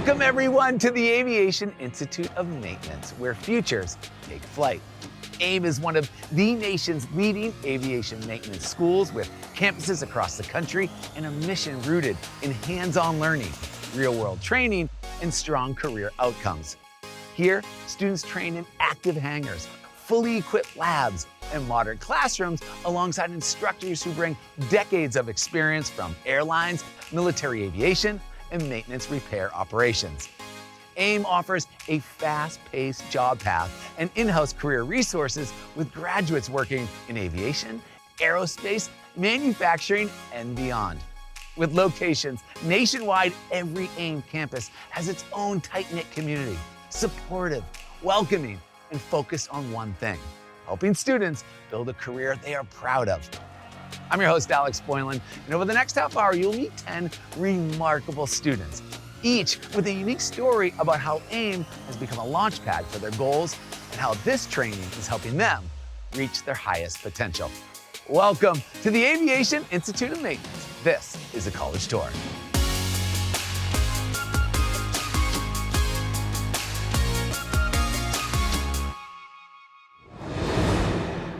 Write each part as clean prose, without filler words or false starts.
Welcome everyone to the Aviation Institute of Maintenance, where futures take flight. AIM is one of the nation's leading aviation maintenance schools with campuses across the country and a mission rooted in hands-on learning, real-world training, and strong career outcomes. Here, students train in active hangars, fully equipped labs, and modern classrooms alongside instructors who bring decades of experience from airlines, military aviation, and maintenance repair operations. AIM offers a fast-paced job path and in-house career resources with graduates working in aviation, aerospace, manufacturing, and beyond. With locations nationwide, every AIM campus has its own tight-knit community, supportive, welcoming, and focused on one thing: helping students build a career they are proud of. I'm your host, Alex Boylan, and over the next half hour, you'll meet 10 remarkable students, each with a unique story about how AIM has become a launchpad for their goals and how this training is helping them reach their highest potential. Welcome to the Aviation Institute of Maintenance. This is a college tour.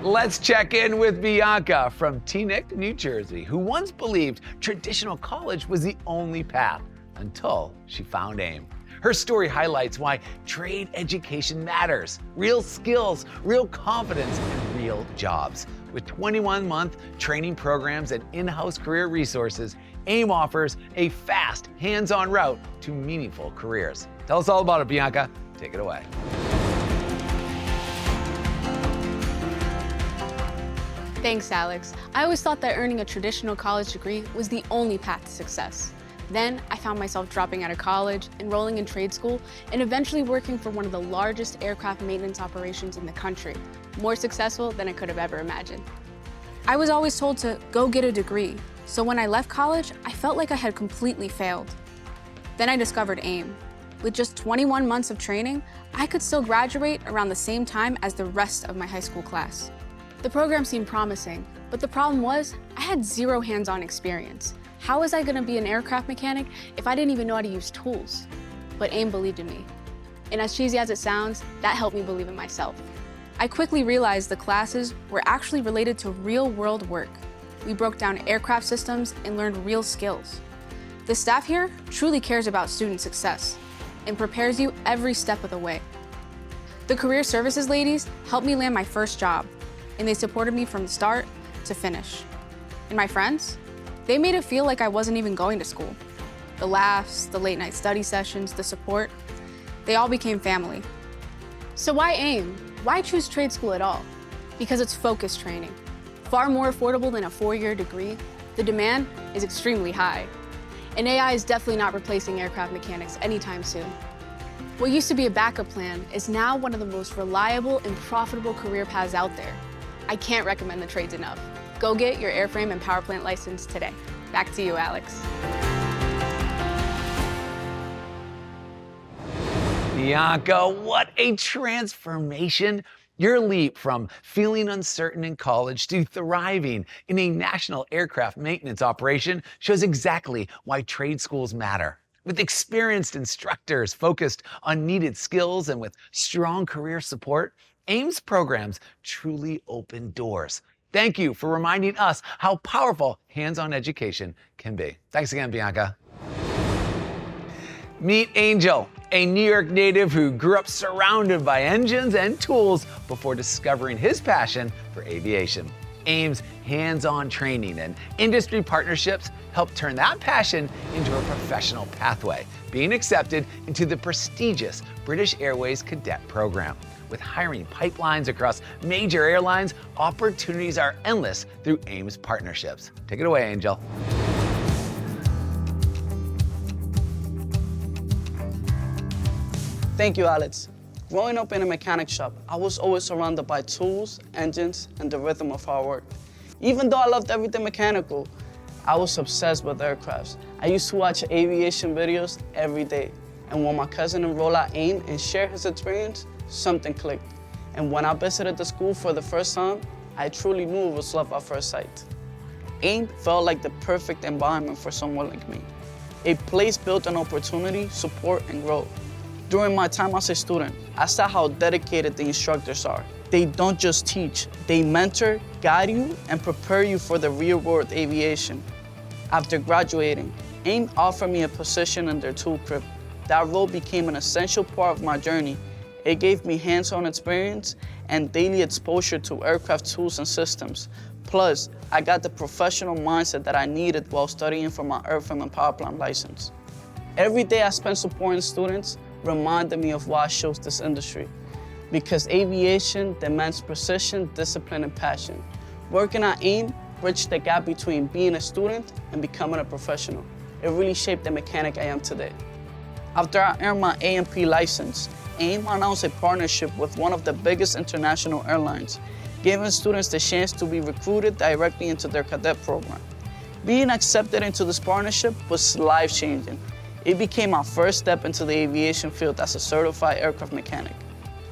Let's check in with Bianca from Teaneck, New Jersey, who once believed traditional college was the only path until she found AIM. Her story highlights why trade education matters: real skills, real confidence, and real jobs. With 21-month training programs and in-house career resources, AIM offers a fast, hands-on route to meaningful careers. Tell us all about it, Bianca. Take it away. Thanks, Alex. I always thought that earning a traditional college degree was the only path to success. Then I found myself dropping out of college, enrolling in trade school, and eventually working for one of the largest aircraft maintenance operations in the country, more successful than I could have ever imagined. I was always told to go get a degree, so when I left college, I felt like I had completely failed. Then I discovered AIM. With just 21 months of training, I could still graduate around the same time as the rest of my high school class. The program seemed promising, but the problem was I had zero hands-on experience. How was I going to be an aircraft mechanic if I didn't even know how to use tools? But AIM believed in me. And as cheesy as it sounds, that helped me believe in myself. I quickly realized the classes were actually related to real-world work. We broke down aircraft systems and learned real skills. The staff here truly cares about student success and prepares you every step of the way. The career services ladies helped me land my first job, and they supported me from start to finish. And my friends, they made it feel like I wasn't even going to school. The laughs, the late night study sessions, the support, they all became family. So why AIM? Why choose trade school at all? Because it's focused training. Far more affordable than a 4-year degree, the demand is extremely high. And AI is definitely not replacing aircraft mechanics anytime soon. What used to be a backup plan is now one of the most reliable and profitable career paths out there. I can't recommend the trades enough. Go get your airframe and power plant license today. Back to you, Alex. Bianca, what a transformation. Your leap from feeling uncertain in college to thriving in a national aircraft maintenance operation shows exactly why trade schools matter. With experienced instructors focused on needed skills and with strong career support, AIM's programs truly open doors. Thank you for reminding us how powerful hands-on education can be. Thanks again, Bianca. Meet Angel, a New York native who grew up surrounded by engines and tools before discovering his passion for aviation. AIM's hands-on training and industry partnerships helped turn that passion into a professional pathway, being accepted into the prestigious British Airways Cadet Program. With hiring pipelines across major airlines, opportunities are endless through AIM's partnerships. Take it away, Angel. Thank you, Alex. Growing up in a mechanic shop, I was always surrounded by tools, engines, and the rhythm of hard work. Even though I loved everything mechanical, I was obsessed with aircrafts. I used to watch aviation videos every day. And when my cousin enrolled at AIM and shared his experience, something clicked. And when I visited the school for the first time, I truly knew it was love at first sight. AIM felt like the perfect environment for someone like me. A place built on opportunity, support, and growth. During my time as a student, I saw how dedicated the instructors are. They don't just teach, they mentor, guide you, and prepare you for the real world aviation. After graduating, AIM offered me a position in their tool crib. That role became an essential part of my journey. It gave me hands-on experience and daily exposure to aircraft tools and systems. Plus, I got the professional mindset that I needed while studying for my airframe and power plant license. Every day I spent supporting students reminded me of why I chose this industry. Because aviation demands precision, discipline, and passion. Working at AIM bridged the gap between being a student and becoming a professional. It really shaped the mechanic I am today. After I earned my A&P license, AIM announced a partnership with one of the biggest international airlines, giving students the chance to be recruited directly into their cadet program. Being accepted into this partnership was life-changing. It became my first step into the aviation field as a certified aircraft mechanic.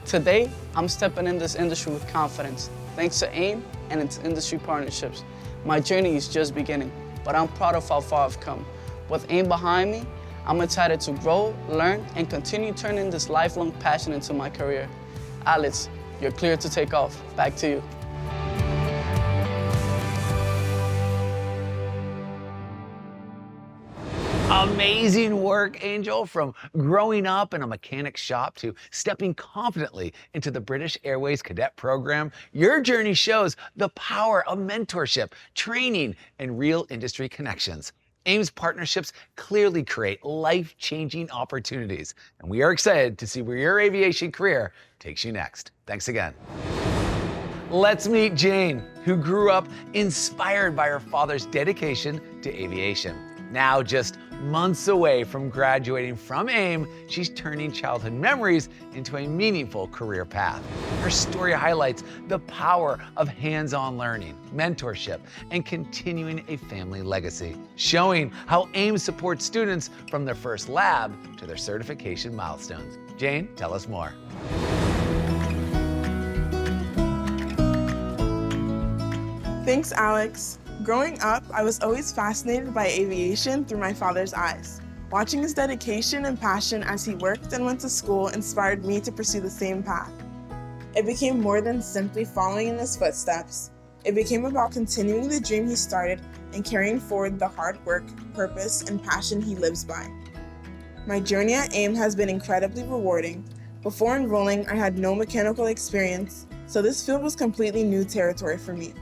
Today, I'm stepping in this industry with confidence, thanks to AIM and its industry partnerships. My journey is just beginning, but I'm proud of how far I've come. With AIM behind me, I'm excited to grow, learn, and continue turning this lifelong passion into my career. Alex, you're clear to take off. Back to you. Amazing work, Angel, from growing up in a mechanic shop to stepping confidently into the British Airways cadet program. Your journey shows the power of mentorship, training, and real industry connections. AIM's partnerships clearly create life-changing opportunities, and we are excited to see where your aviation career takes you next. Thanks again. Let's meet Jane, who grew up inspired by her father's dedication to aviation. Now just months away from graduating from AIM, she's turning childhood memories into a meaningful career path. Her story highlights the power of hands-on learning, mentorship, and continuing a family legacy, showing how AIM supports students from their first lab to their certification milestones. Jane, tell us more. Thanks, Alex. Growing up, I was always fascinated by aviation through my father's eyes. Watching his dedication and passion as he worked and went to school inspired me to pursue the same path. It became more than simply following in his footsteps. It became about continuing the dream he started and carrying forward the hard work, purpose, and passion he lives by. My journey at AIM has been incredibly rewarding. Before enrolling, I had no mechanical experience, so this field was completely new territory for me.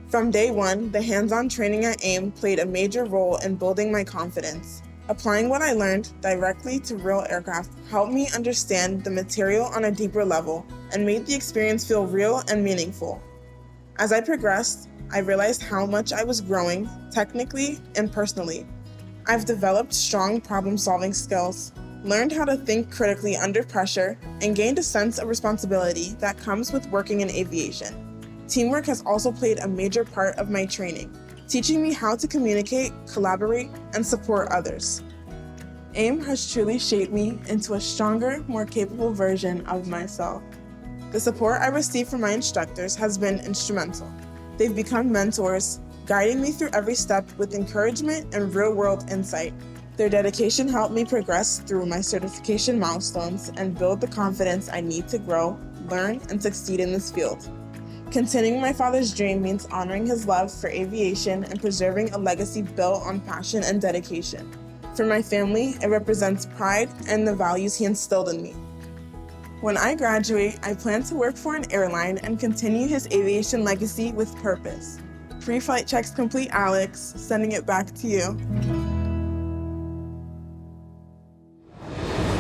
From day one, the hands-on training at AIM played a major role in building my confidence. Applying what I learned directly to real aircraft helped me understand the material on a deeper level and made the experience feel real and meaningful. As I progressed, I realized how much I was growing, technically and personally. I've developed strong problem-solving skills, learned how to think critically under pressure, and gained a sense of responsibility that comes with working in aviation. Teamwork has also played a major part of my training, teaching me how to communicate, collaborate, and support others. AIM has truly shaped me into a stronger, more capable version of myself. The support I receive from my instructors has been instrumental. They've become mentors, guiding me through every step with encouragement and real-world insight. Their dedication helped me progress through my certification milestones and build the confidence I need to grow, learn, and succeed in this field. Continuing my father's dream means honoring his love for aviation and preserving a legacy built on passion and dedication. For my family, it represents pride and the values he instilled in me. When I graduate, I plan to work for an airline and continue his aviation legacy with purpose. Pre-flight checks complete, Alex. Sending it back to you.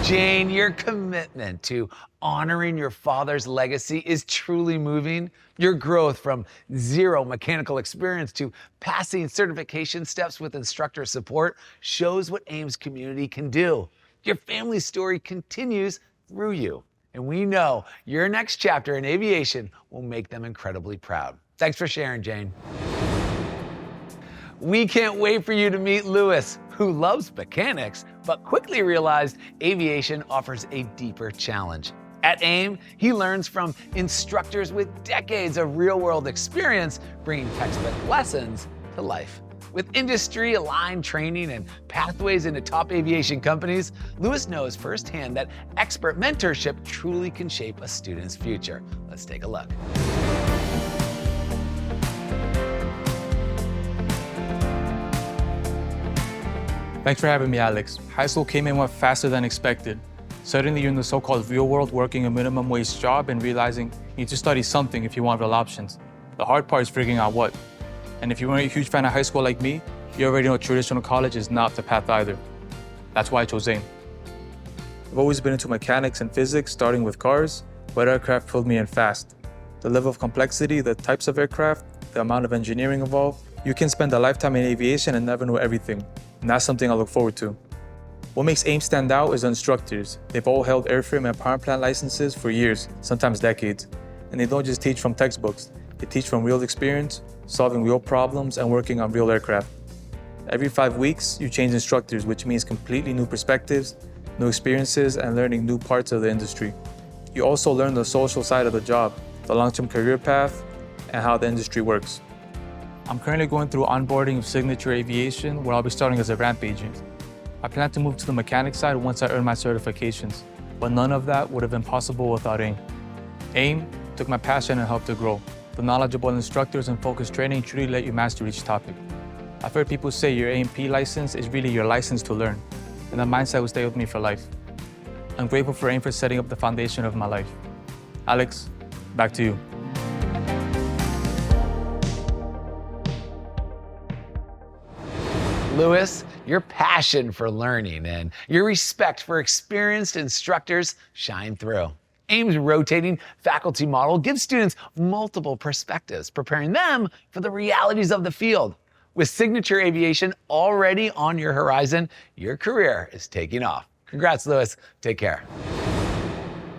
Jane, your commitment to honoring your father's legacy is truly moving. Your growth from zero mechanical experience to passing certification steps with instructor support shows what AIM's community can do. Your family's story continues through you, and we know your next chapter in aviation will make them incredibly proud. Thanks for sharing, Jane. We can't wait for you to meet Lewis, who loves mechanics, but quickly realized aviation offers a deeper challenge. At AIM, he learns from instructors with decades of real-world experience, bringing textbook lessons to life. With industry-aligned training and pathways into top aviation companies, Lewis knows firsthand that expert mentorship truly can shape a student's future. Let's take a look. Thanks for having me, Alex. High school came and went faster than expected. Suddenly you're in the so-called real world working a minimum wage job and realizing you need to study something if you want real options. The hard part is figuring out what. And if you weren't a huge fan of high school like me, you already know traditional college is not the path either. That's why I chose AIM. I've always been into mechanics and physics, starting with cars, but aircraft pulled me in fast. The level of complexity, the types of aircraft, the amount of engineering involved, you can spend a lifetime in aviation and never know everything. And that's something I look forward to. What makes AIM stand out is the instructors. They've all held airframe and power plant licenses for years, sometimes decades. And they don't just teach from textbooks. They teach from real experience, solving real problems, and working on real aircraft. Every 5 weeks, you change instructors, which means completely new perspectives, new experiences, and learning new parts of the industry. You also learn the social side of the job, the long-term career path, and how the industry works. I'm currently going through onboarding of Signature Aviation, where I'll be starting as a ramp agent. I plan to move to the mechanic side once I earn my certifications, but none of that would have been possible without AIM. AIM took my passion and helped it grow. The knowledgeable instructors and focused training truly let you master each topic. I've heard people say your A&P license is really your license to learn, and that mindset will stay with me for life. I'm grateful for AIM for setting up the foundation of my life. Alex, back to you. Lewis, your passion for learning and your respect for experienced instructors shine through. AIM's rotating faculty model gives students multiple perspectives, preparing them for the realities of the field. With Signature Aviation already on your horizon, your career is taking off. Congrats, Lewis. Take care.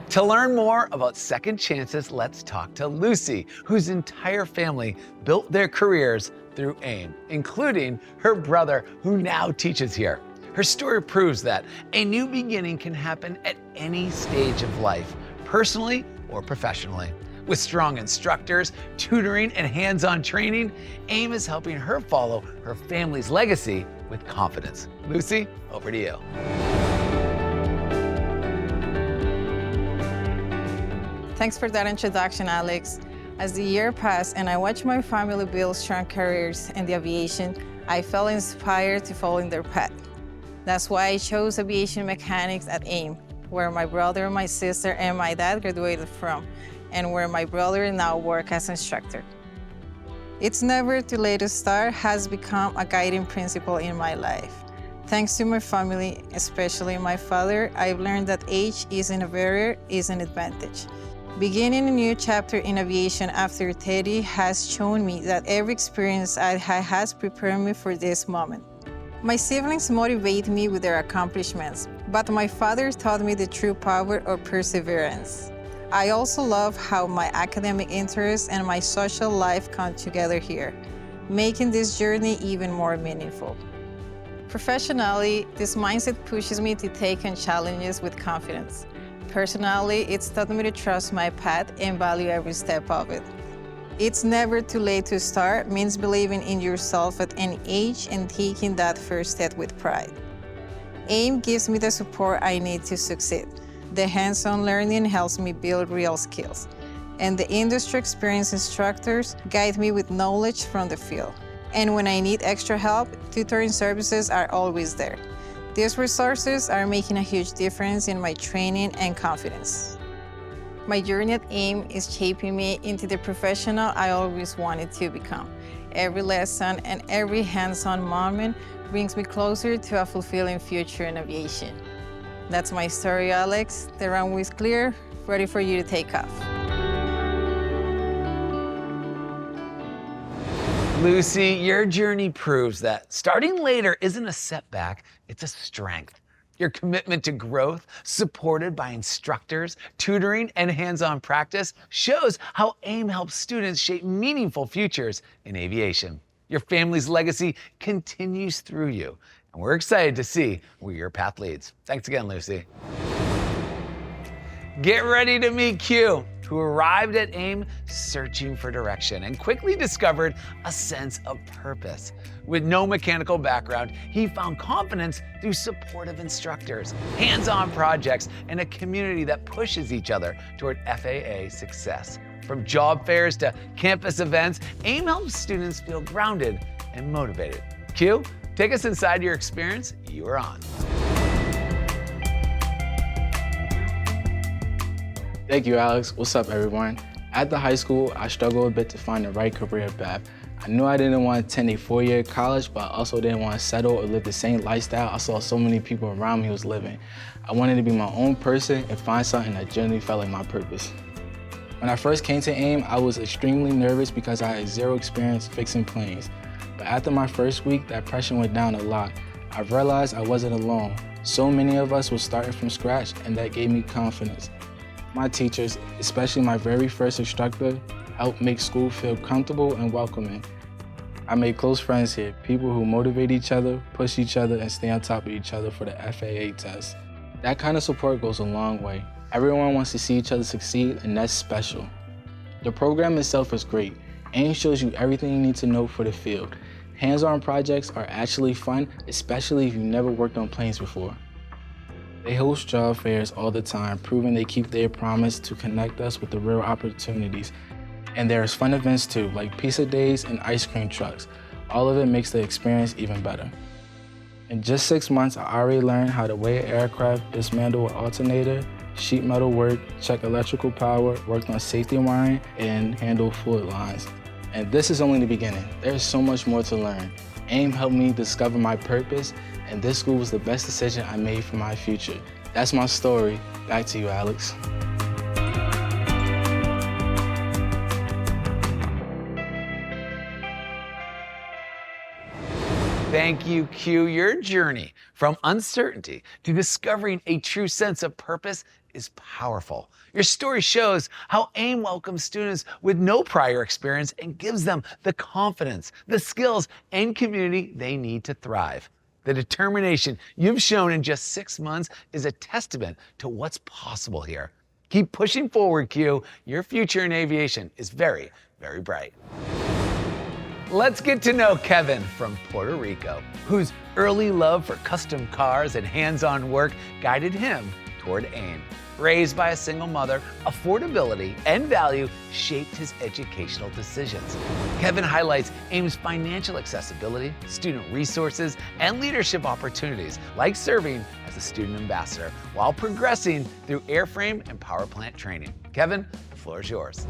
To learn more about second chances, let's talk to Lucy, whose entire family built their careers through AIM, including her brother, who now teaches here. Her story proves that a new beginning can happen at any stage of life, personally or professionally. With strong instructors, tutoring, and hands-on training, AIM is helping her follow her family's legacy with confidence. Lucy, over to you. Thanks for that introduction, Alex. As the year passed and I watched my family build strong careers in the aviation, I felt inspired to follow in their path. That's why I chose aviation mechanics at AIM, where my brother, my sister, and my dad graduated from, and where my brother now works as instructor. It's never too late to start has become a guiding principle in my life. Thanks to my family, especially my father, I've learned that age isn't a barrier, it's an advantage. Beginning a new chapter in aviation after 30 has shown me that every experience I had has prepared me for this moment. My siblings motivate me with their accomplishments, but my father taught me the true power of perseverance. I also love how my academic interests and my social life come together here, making this journey even more meaningful. Professionally, this mindset pushes me to take on challenges with confidence. Personally, it's taught me to trust my path and value every step of it. It's never too late to start means believing in yourself at any age and taking that first step with pride. AIM gives me the support I need to succeed. The hands-on learning helps me build real skills, and the industry experienced instructors guide me with knowledge from the field. And when I need extra help, tutoring services are always there. These resources are making a huge difference in my training and confidence. My journey at AIM is shaping me into the professional I always wanted to become. Every lesson and every hands-on moment brings me closer to a fulfilling future in aviation. That's my story, Alex. The runway is clear, ready for you to take off. Lucy, your journey proves that starting later isn't a setback, it's a strength. Your commitment to growth, supported by instructors, tutoring, and hands-on practice, shows how AIM helps students shape meaningful futures in aviation. Your family's legacy continues through you, and we're excited to see where your path leads. Thanks again, Lucy. Get ready to meet Q. who arrived at AIM searching for direction and quickly discovered a sense of purpose. With no mechanical background, he found confidence through supportive instructors, hands-on projects, and a community that pushes each other toward FAA success. From job fairs to campus events, AIM helps students feel grounded and motivated. Q, take us inside your experience. You are on. Thank you, Alex. What's up, everyone? At the high school, I struggled a bit to find the right career path. I knew I didn't want to attend a four-year college, but I also didn't want to settle or live the same lifestyle I saw so many people around me was living. I wanted to be my own person and find something that genuinely felt like my purpose. When I first came to AIM, I was extremely nervous because I had zero experience fixing planes. But after my first week, that pressure went down a lot. I realized I wasn't alone. So many of us were starting from scratch, and that gave me confidence. My teachers, especially my very first instructor, helped make school feel comfortable and welcoming. I made close friends here, people who motivate each other, push each other, and stay on top of each other for the FAA test. That kind of support goes a long way. Everyone wants to see each other succeed, and that's special. The program itself is great. AIM shows you everything you need to know for the field. Hands-on projects are actually fun, especially if you've never worked on planes before. They host job fairs all the time, proving they keep their promise to connect us with the real opportunities. And there's fun events too, like pizza days and ice cream trucks. All of it makes the experience even better. In just 6 months, I already learned how to weigh an aircraft, dismantle an alternator, sheet metal work, check electrical power, worked on safety wiring, and handle fluid lines. And this is only the beginning. There's so much more to learn. AIM helped me discover my purpose, and this school was the best decision I made for my future. That's my story. Back to you, Alex. Thank you, Q. Your journey from uncertainty to discovering a true sense of purpose is powerful. Your story shows how AIM welcomes students with no prior experience and gives them the confidence, the skills, and community they need to thrive. The determination you've shown in just 6 months is a testament to what's possible here. Keep pushing forward, Q. Your future in aviation is very, very bright. Let's get to know Kevin from Puerto Rico, whose early love for custom cars and hands-on work guided him toward AIM. Raised by a single mother, affordability and value shaped his educational decisions. Kevin highlights AIM's financial accessibility, student resources, and leadership opportunities, like serving as a student ambassador while progressing through airframe and power plant training. Kevin, the floor is yours.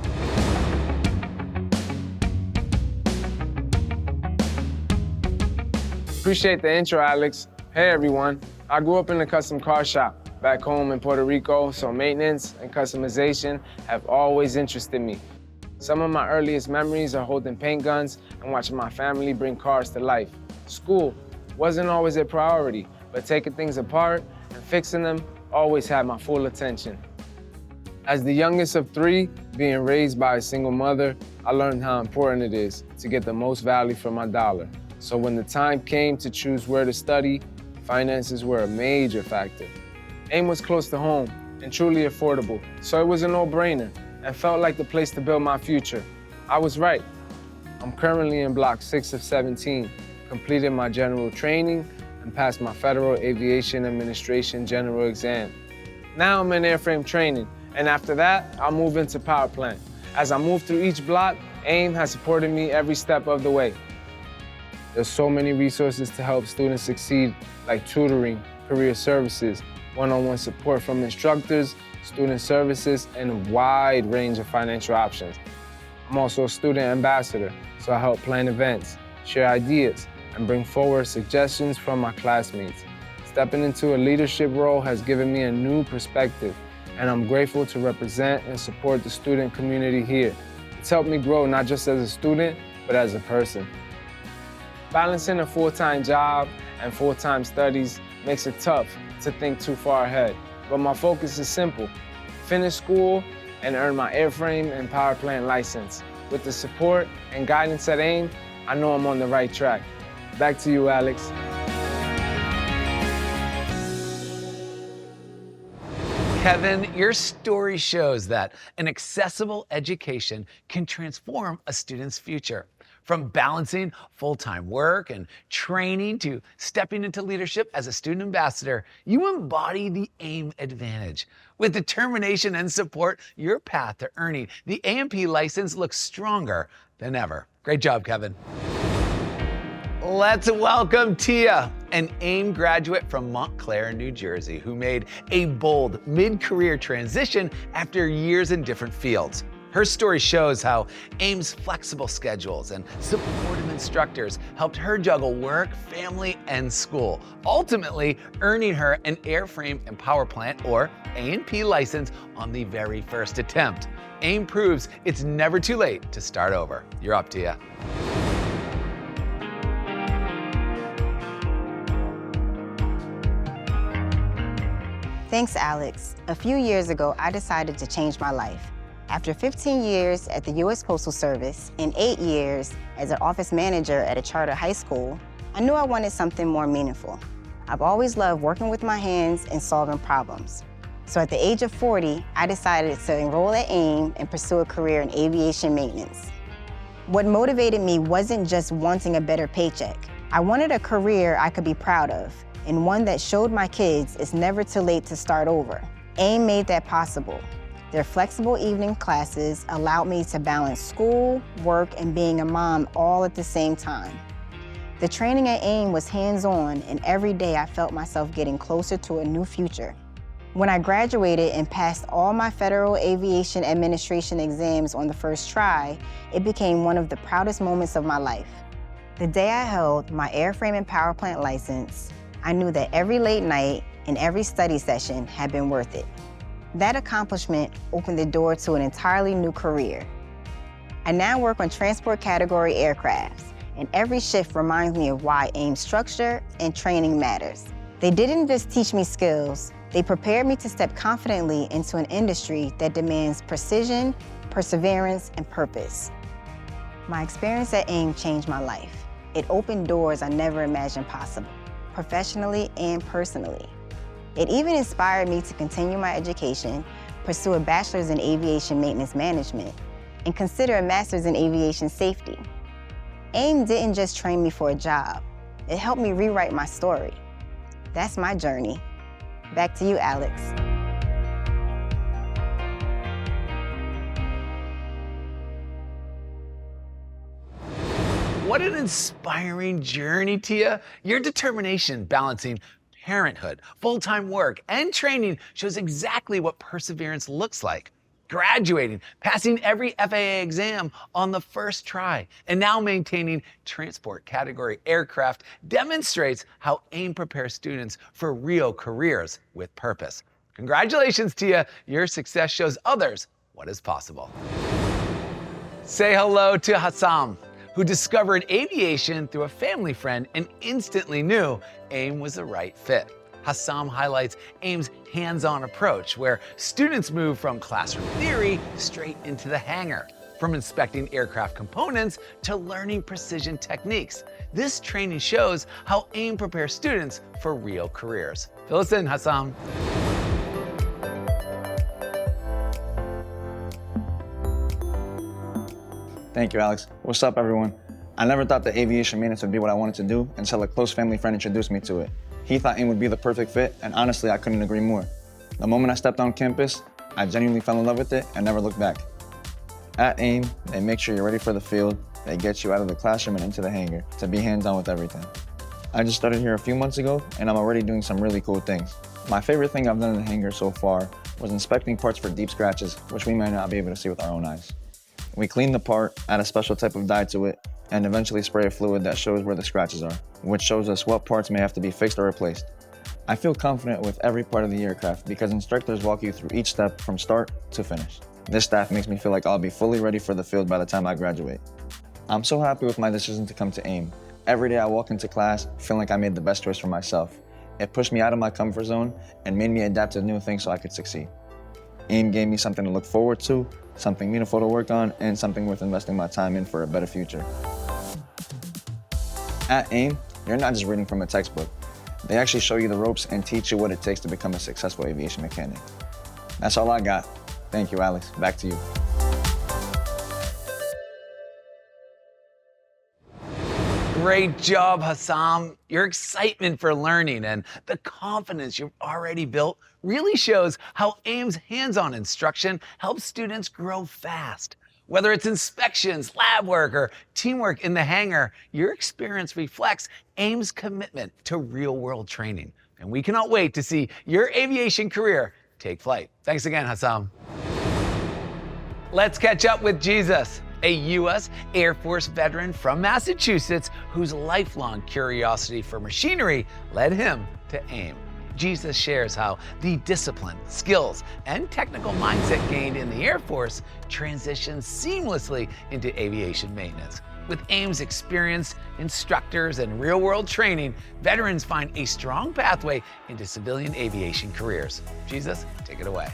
Appreciate the intro, Alex. Hey everyone, I grew up in a custom car shop back home in Puerto Rico, so maintenance and customization have always interested me. Some of my earliest memories are holding paint guns and watching my family bring cars to life. School wasn't always a priority, but taking things apart and fixing them always had my full attention. As the youngest of 3, being raised by a single mother, I learned how important it is to get the most value for my dollar. So when the time came to choose where to study, finances were a major factor. AIM was close to home and truly affordable, so it was a no-brainer and felt like the place to build my future. I was right. I'm currently in block 6 of 17, completed my general training and passed my Federal Aviation Administration general exam. Now I'm in airframe training, and after that, I'll move into power plant. As I move through each block, AIM has supported me every step of the way. There's so many resources to help students succeed, like tutoring, career services, one-on-one support from instructors, student services, and a wide range of financial options. I'm also a student ambassador, so I help plan events, share ideas, and bring forward suggestions from my classmates. Stepping into a leadership role has given me a new perspective, and I'm grateful to represent and support the student community here. It's helped me grow not just as a student, but as a person. Balancing a full-time job and full-time studies makes it tough to think too far ahead, but my focus is simple: finish school and earn my airframe and power plant license. With the support and guidance at AIM, I know I'm on the right track. Back to you, Alex. Kevin, your story shows that an accessible education can transform a student's future. From balancing full-time work and training to stepping into leadership as a student ambassador, you embody the AIM advantage. With determination and support, your path to earning the A&P license looks stronger than ever. Great job, Kevin. Let's welcome Tia, an AIM graduate from Montclair, New Jersey, who made a bold mid-career transition after years in different fields. Her story shows how AIM's flexible schedules and supportive instructors helped her juggle work, family, and school, ultimately earning her an airframe and power plant, or A&P license, on the very first attempt. AIM proves it's never too late to start over. You're up, Tia. Thanks, Alex. A few years ago, I decided to change my life. After 15 years at the U.S. Postal Service and 8 years as an office manager at a charter high school, I knew I wanted something more meaningful. I've always loved working with my hands and solving problems. So at the age of 40, I decided to enroll at AIM and pursue a career in aviation maintenance. What motivated me wasn't just wanting a better paycheck. I wanted a career I could be proud of, and one that showed my kids it's never too late to start over. AIM made that possible. Their flexible evening classes allowed me to balance school, work, and being a mom all at the same time. The training at AIM was hands-on, and every day I felt myself getting closer to a new future. When I graduated and passed all my Federal Aviation Administration exams on the first try, it became one of the proudest moments of my life. The day I held my airframe and power plant license, I knew that every late night and every study session had been worth it. That accomplishment opened the door to an entirely new career. I now work on transport category aircrafts, and every shift reminds me of why AIM structure and training matters. They didn't just teach me skills, they prepared me to step confidently into an industry that demands precision, perseverance, and purpose. My experience at AIM changed my life. It opened doors I never imagined possible, professionally and personally. It even inspired me to continue my education, pursue a bachelor's in aviation maintenance management, and consider a master's in aviation safety. AIM didn't just train me for a job, it helped me rewrite my story. That's my journey. Back to you, Alex. What an inspiring journey, Tia. Your determination balancing parenthood, full-time work, and training shows exactly what perseverance looks like. Graduating, passing every FAA exam on the first try, and now maintaining transport category aircraft demonstrates how AIM prepares students for real careers with purpose. Congratulations, Tia. Your success shows others what is possible. Say hello to Hassam, who discovered aviation through a family friend and instantly knew AIM was the right fit. Hassam highlights AIM's hands-on approach, where students move from classroom theory straight into the hangar, from inspecting aircraft components to learning precision techniques. This training shows how AIM prepares students for real careers. Fill us in, Hassam. Thank you, Alex. What's up, everyone? I never thought that aviation maintenance would be what I wanted to do until a close family friend introduced me to it. He thought AIM would be the perfect fit, and honestly, I couldn't agree more. The moment I stepped on campus, I genuinely fell in love with it and never looked back. At AIM, they make sure you're ready for the field, they get you out of the classroom and into the hangar to be hands-on with everything. I just started here a few months ago, and I'm already doing some really cool things. My favorite thing I've done in the hangar so far was inspecting parts for deep scratches, which we might not be able to see with our own eyes. We clean the part, add a special type of dye to it, and eventually spray a fluid that shows where the scratches are, which shows us what parts may have to be fixed or replaced. I feel confident with every part of the aircraft because instructors walk you through each step from start to finish. This staff makes me feel like I'll be fully ready for the field by the time I graduate. I'm so happy with my decision to come to AIM. Every day I walk into class feeling like I made the best choice for myself. It pushed me out of my comfort zone and made me adapt to new things so I could succeed. AIM gave me something to look forward to, something meaningful to work on, and something worth investing my time in for a better future. At AIM, you're not just reading from a textbook. They actually show you the ropes and teach you what it takes to become a successful aviation mechanic. That's all I got. Thank you, Alex. Back to you. Great job, Hassam. Your excitement for learning and the confidence you've already built really shows how AIM's hands-on instruction helps students grow fast. Whether it's inspections, lab work, or teamwork in the hangar, your experience reflects AIM's commitment to real-world training. And we cannot wait to see your aviation career take flight. Thanks again, Hassam. Let's catch up with Jesus, a U.S. Air Force veteran from Massachusetts whose lifelong curiosity for machinery led him to AIM. Jesus shares how the discipline, skills, and technical mindset gained in the Air Force transitions seamlessly into aviation maintenance. With AIM's experienced instructors and real-world training, veterans find a strong pathway into civilian aviation careers. Jesus, take it away.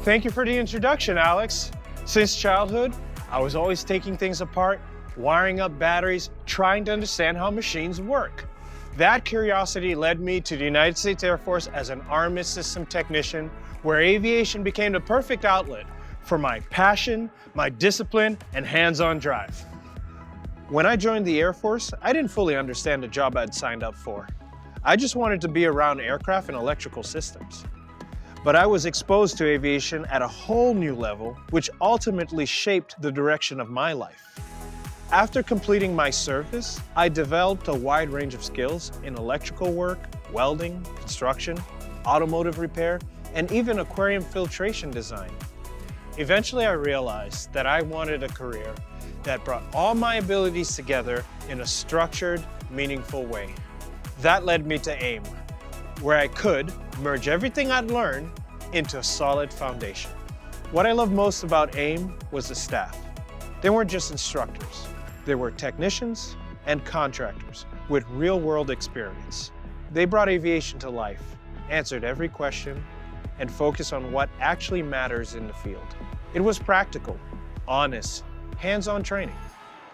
Thank you for the introduction, Alex. Since childhood, I was always taking things apart, wiring up batteries, trying to understand how machines work. That curiosity led me to the United States Air Force as an armament system technician, where aviation became the perfect outlet for my passion, my discipline, and hands-on drive. When I joined the Air Force, I didn't fully understand the job I'd signed up for. I just wanted to be around aircraft and electrical systems. But I was exposed to aviation at a whole new level, which ultimately shaped the direction of my life. After completing my service, I developed a wide range of skills in electrical work, welding, construction, automotive repair, and even aquarium filtration design. Eventually, I realized that I wanted a career that brought all my abilities together in a structured, meaningful way. That led me to AIM, where I could merge everything I'd learned into a solid foundation. What I loved most about AIM was the staff. They weren't just instructors. They were technicians and contractors with real-world experience. They brought aviation to life, answered every question, and focused on what actually matters in the field. It was practical, honest, hands-on training.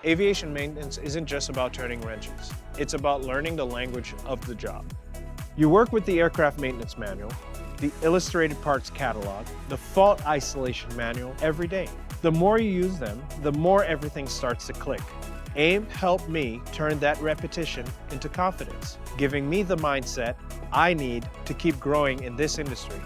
Aviation maintenance isn't just about turning wrenches. It's about learning the language of the job. You work with the aircraft maintenance manual, the illustrated parts catalog, the fault isolation manual every day. The more you use them, the more everything starts to click. AIM helped me turn that repetition into confidence, giving me the mindset I need to keep growing in this industry.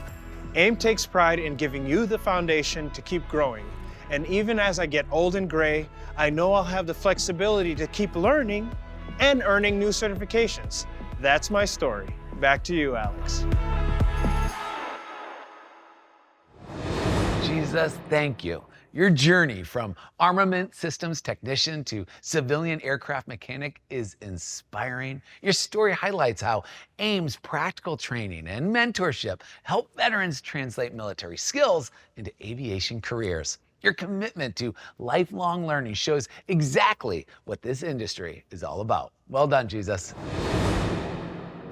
AIM takes pride in giving you the foundation to keep growing. And even as I get old and gray, I know I'll have the flexibility to keep learning and earning new certifications. That's my story. Back to you, Alex. Jesus, thank you. Your journey from armament systems technician to civilian aircraft mechanic is inspiring. Your story highlights how AIM's practical training and mentorship help veterans translate military skills into aviation careers. Your commitment to lifelong learning shows exactly what this industry is all about. Well done, Jesus.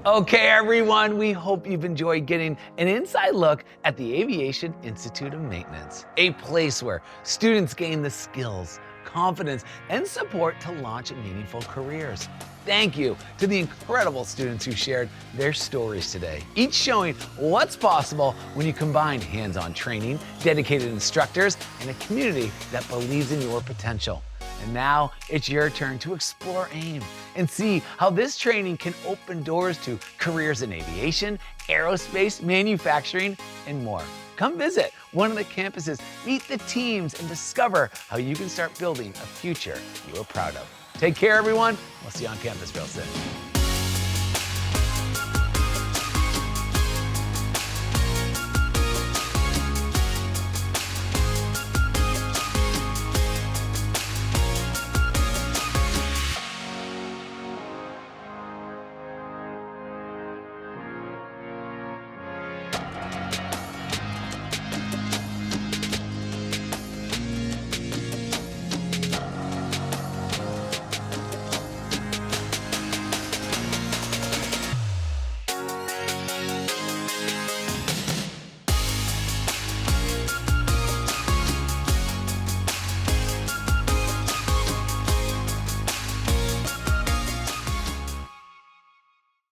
Okay, everyone, we hope you've enjoyed getting an inside look at the Aviation Institute of Maintenance, a place where students gain the skills, confidence, and support to launch meaningful careers. Thank you to the incredible students who shared their stories today, each showing what's possible when you combine hands-on training, dedicated instructors, and a community that believes in your potential. And now it's your turn to explore AIM and see how this training can open doors to careers in aviation, aerospace, manufacturing, and more. Come visit one of the campuses, meet the teams, and discover how you can start building a future you are proud of. Take care, everyone. We'll see you on campus real soon.